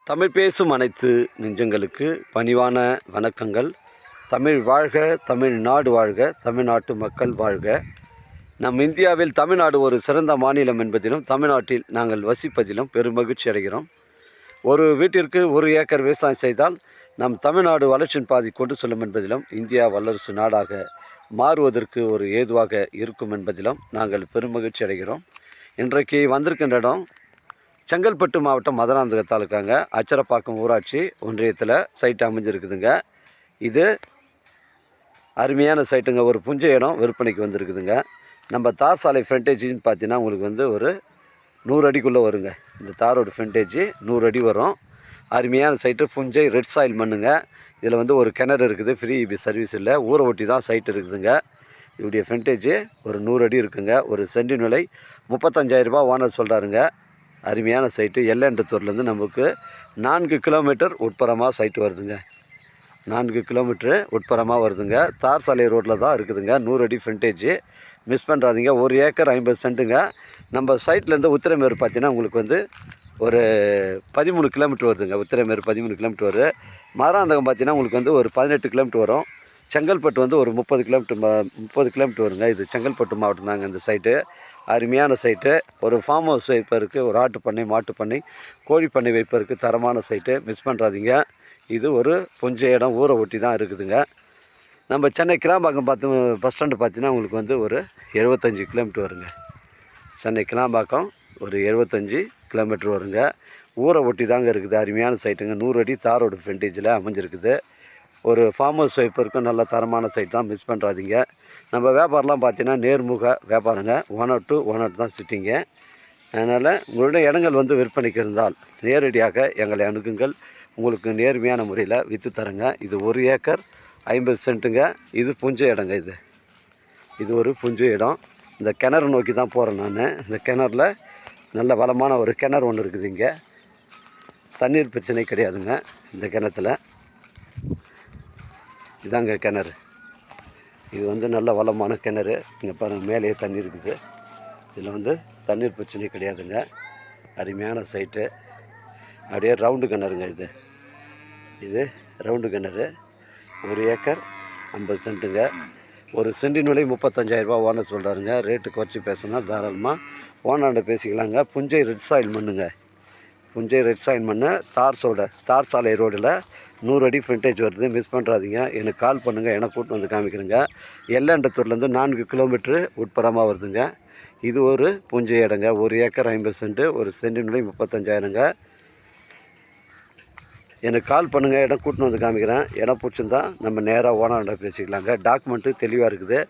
தமிழ் பேசும் அனைத்து நெஞ்சங்களுக்கு பணிவான வணக்கங்கள். தமிழ் வாழ்க, தமிழ்நாடு வாழ்க, தமிழ்நாட்டு மக்கள் வாழ்க. நம் இந்தியாவில் தமிழ்நாடு ஒரு சிறந்த மாநிலம் என்பதிலும் தமிழ்நாட்டில் நாங்கள் வசிப்பதிலும் பெருமகிழ்ச்சி அடைகிறோம். ஒரு வீட்டிற்கு 1 ஏக்கர் விவசாயம் செய்தால் நம் தமிழ்நாடு வளர்ச்சியின் பாதி கொண்டு செல்லும் என்பதிலும் இந்தியா வல்லரசு நாடாக மாறுவதற்கு ஒரு ஏதுவாக இருக்கும் என்பதிலும் நாங்கள் பெருமகிழ்ச்சி அடைகிறோம். இன்றைக்கு வந்திருக்கின்ற இடம் செங்கல்பட்டு மாவட்டம் மதுராந்தக தாலுக்காங்க, அச்சரப்பாக்கம் ஊராட்சி ஒன்றியத்தில் சைட்டு அமைஞ்சிருக்குதுங்க. இது அருமையான சைட்டுங்க. ஒரு புஞ்சை இடம் விற்பனைக்கு வந்திருக்குதுங்க. நம்ம தார் சாலை ஃப்ரண்டேஜின்னு பார்த்தீங்கன்னா உங்களுக்கு ஒரு 100 அடிக்குள்ளே வருங்க. இந்த தாரோட ஃப்ரண்டேஜ் 100 அடி வரும். அருமையான சைட்டு, புஞ்சை ரெட் சாயில் மண்ணுங்க. இதில் ஒரு கிணறு இருக்குது, ஃப்ரீ இபி சர்வீஸ் இல்லை, ஊரை ஒட்டி தான் சைட்டு இருக்குதுங்க. இதோடைய ஃப்ரண்டேஜ் ஒரு 100 அடி இருக்குங்க. ஒரு சென்டின் விலை 35,000 ரூபா ஓனர் சொல்கிறாருங்க. அருமையான சைட்டு. எல்லையண்டத்தூர்லேருந்து நமக்கு 4 கிலோமீட்டர் உட்புறமாக சைட்டு வருதுங்க. 4 கிலோமீட்ரு உட்புறமாக வருதுங்க. தார் சாலை ரோட்டில் தான் இருக்குதுங்க. 100 அடி ஃப்ரண்டேஜ். மிஸ் பண்ணுறாதீங்க. 1 ஏக்கர் 50 சென்ட்டுங்க. நம்ம சைட்லேருந்து உத்திரமேறு பார்த்தீங்கன்னா உங்களுக்கு ஒரு 13 கிலோமீட்டர் வருதுங்க. உத்திரமேறு 13 கிலோமீட்டர் வரும். மதுராந்தகம் பார்த்தீங்கன்னா உங்களுக்கு ஒரு 18 கிலோமீட்டர் வரும். செங்கல்பட்டு ஒரு 30 கிலோமீட்டர் வருங்க. இது செங்கல்பட்டு மாவட்டம் தாங்க இந்த சைட்டு. அருமையான சைட்டு. ஒரு ஃபார்ம் ஹவுஸ் வைப்பதற்கு, ஒரு ஆட்டு பண்ணை, மாட்டு பண்ணை, கோழி பண்ணை வைப்பதற்கு தரமான சைட்டு. மிஸ் பண்ணுறாதீங்க. இது ஒரு புஞ்சை இடம், ஊரை ஒட்டி தான் இருக்குதுங்க. நம்ம சென்னை கிளாம்பாக்கம் பஸ் ஸ்டாண்டு பார்த்தீங்கன்னா உங்களுக்கு ஒரு 75 கிலோமீட்டர் வருங்க. சென்னை கிளாம்பாக்கம் ஒரு 75 கிலோமீட்டர் வருங்க. ஊரை ஒட்டி தாங்க இருக்குது. அருமையான சைட்டுங்க. 100 அடி தாரோட ஃப்ரண்டேஜில் அமைஞ்சிருக்குது. ஒரு ஃபார்ம் ஹவுஸ் வைப்பதற்கும் நல்ல தரமான சைட் தான். மிஸ் பண்ணுறாதீங்க. நம்ம வியாபாரம்லாம் பார்த்தீங்கன்னா நேர்முக வியாபாரங்க. 1 தான் சிட்டிங்க. அதனால் உங்களுடைய இடங்கள் விற்பனைக்கு இருந்தால் நேரடியாக எங்களை அணுகுங்கள். உங்களுக்கு நேர்மையான முறையில் விற்று தரங்க. இது 1 ஏக்கர் 50 சென்ட்டுங்க. இது புஞ்சை இடங்க. இது ஒரு புஞ்சை இடம். இந்த கிணறு நோக்கி தான் போகிறேன் நான். இந்த கிணறுல நல்ல வளமான ஒரு கிணறு ஒன்று இருக்குது. இங்கே தண்ணீர் பிரச்சனை கிடையாதுங்க. இந்த கிணத்துல இதாங்க கிணறு. இது நல்ல வளமான கிணறு. இங்கே பாருங்கள், மேலேயே தண்ணி இருக்குது. இதில் தண்ணீர் பிரச்சனை கிடையாதுங்க. அருமையான சைட்டு. அப்படியே ரவுண்டு கிணறுங்க. இது ரவுண்டு கிணறு. 1 ஏக்கர் 50 சென்ட்டுங்க. ஒரு சென்டின் விலை 35,000 ரூபா ஓனர் சொல்கிறாருங்க. ரேட்டு குறைச்சி பேசினா தாராளமாக ஓனர்கிட்ட பேசிக்கலாங்க. புஞ்சை ரெட் சாயில் மண்ணுங்க. புஞ்சை ரெட் சாயில் மண். தார் சாலை ரோடில் 100 அடி ஃப்ரண்டேஜ் வருது. மிஸ் பண்ணுறாதீங்க. எனக்கு கால் பண்ணுங்கள். எனக்கு கூட்டு காமிக்கிறேங்க. எல்லையண்டத்தூர்லேருந்து 4 கிலோமீட்ரு உட்புறமாக வருதுங்க. இது ஒரு புஞ்சை இடங்க. 1 ஏக்கர் 50 சென்ட்டு. ஒரு சென்டின் விலை 35,000ங்க. எனக்கு கால் பண்ணுங்கள். இடம் கூட்டின்னு காமிக்கிறேன். இடம் பிடிச்சிருந்தா நம்ம நேராக ஓனர்கிட்ட பேசிக்கலாங்க. டாக்குமெண்ட்டு தெளிவாக இருக்குது.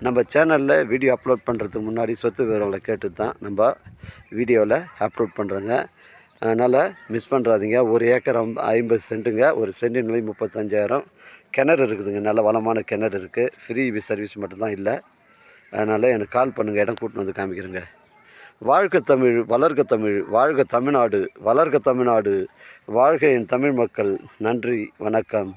நம்ம சேனலில் வீடியோ அப்லோட் பண்ணுறதுக்கு முன்னாடி சொத்து விவரங்களை கேட்டு தான் நம்ம வீடியோவில் அப்லோட் பண்ணுறோங்க. அதனால் மிஸ் பண்ணுறாதீங்க. 1 ஏக்கர் 50 சென்ட்டுங்க. ஒரு சென்டின் விலை 35,000. கிணறு இருக்குதுங்க. நல்ல வளமான கிணறு இருக்குது. ஃப்ரீ இபி சர்வீஸ் மட்டும்தான் இல்லை. அதனால் எனக்கு கால் பண்ணுங்கள். இடம் கூட்டின்னு காமிக்கிறேங்க. வாழ்க தமிழ், வளர்க தமிழ், வாழ்க தமிழ்நாடு, வளர்க தமிழ்நாடு, வாழ்க என் தமிழ் மக்கள். நன்றி, வணக்கம்.